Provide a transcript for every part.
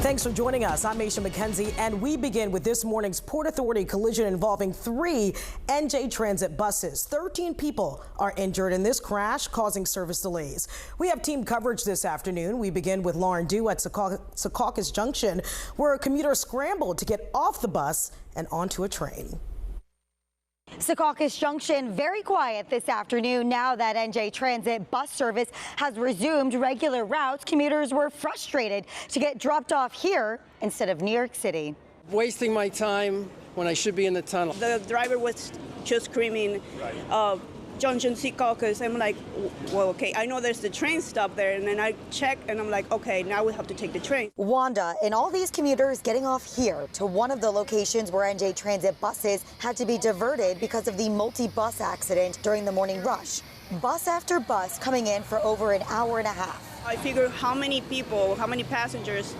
Thanks for joining us. I'm Aisha McKenzie, and we begin with this morning's Port Authority collision involving 3 NJ Transit buses. 13 people are injured in this crash, causing service delays. We have team coverage this afternoon. We begin with Lauren Dew at Secaucus Junction, where a commuter scrambled to get off the bus and onto a train. Secaucus Junction very quiet this afternoon. Now that NJ Transit bus service has resumed regular routes, commuters were frustrated to get dropped off here instead of New York City. Wasting my time when I should be in the tunnel. The driver was just screaming, Junction Secaucus. I'm like, well, okay, I know there's the train stop there. And then I check and I'm like, okay, now we have to take the train. Wanda and all these commuters getting off here to one of the locations where NJ Transit buses had to be diverted because of the multi-bus accident during the morning rush. Bus after bus coming in for over an hour and a half. I figure how many people, how many passengers,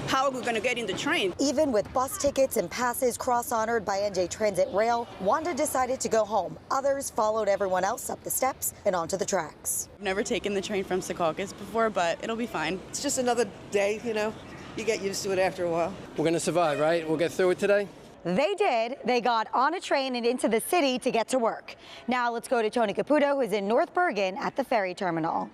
how are we going to get in the train? Even with bus tickets and passes cross-honored by NJ Transit Rail, Wanda decided to go home. Others followed everyone else up the steps and onto the tracks. I've never taken the train from Secaucus before, but it'll be fine. It's just another day, you know. You get used to it after a while. We're going to survive, right? We'll get through it today? They did. They got on a train and into the city to get to work. Now let's go to Tony Caputo, who's in North Bergen at the ferry terminal.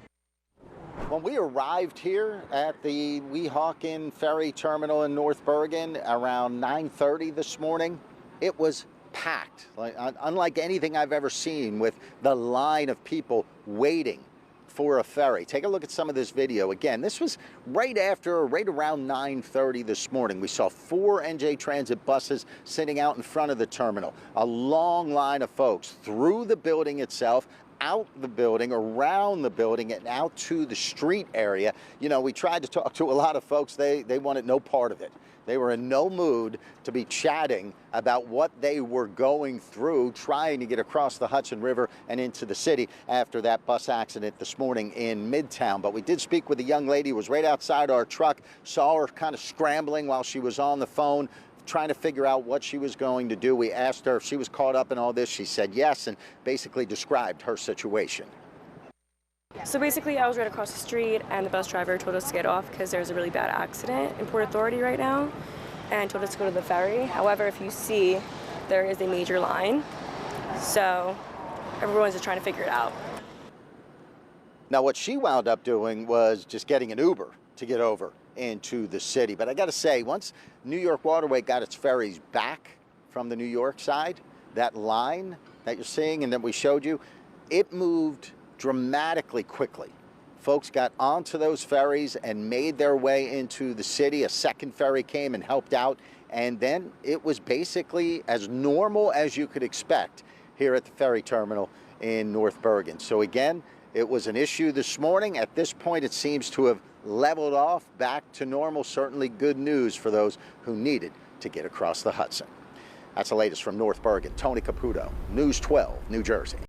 When we arrived here at the Weehawken Ferry Terminal in North Bergen around 9:30 this morning, it was packed, unlike anything I've ever seen, with the line of people waiting for a ferry. Take a look at some of this video. Again, this was right around 9:30 this morning. We saw 4 NJ Transit buses sitting out in front of the terminal. A long line of folks through the building itself, out the building, around the building, and out to the street area. You know, we tried to talk to a lot of folks. They wanted no part of it. They were in no mood to be chatting about what they were going through trying to get across the Hudson River and into the city after that bus accident this morning in Midtown. But we did speak with a young lady who was right outside our truck, saw her kind of scrambling while she was on the phone, trying to figure out what she was going to do. We asked her if she was caught up in all this. She said yes, and basically described her situation. So basically, I was right across the street, and the bus driver told us to get off because there's a really bad accident in Port Authority right now, and told us to go to the ferry. However, if you see, there is a major line, so everyone's just trying to figure it out. Now, what she wound up doing was just getting an Uber to get over into the city. But I got to say, once New York Waterway got its ferries back from the New York side, that line that you're seeing and that we showed you, it moved dramatically quickly. Folks got onto those ferries and made their way into the city. A second ferry came and helped out, and then it was basically as normal as you could expect here at the ferry terminal in North Bergen. So again, it was an issue this morning. At this point, it seems to have leveled off back to normal. Certainly good news for those who needed to get across the Hudson. That's the latest from North Bergen. Tony Caputo, News 12, New Jersey.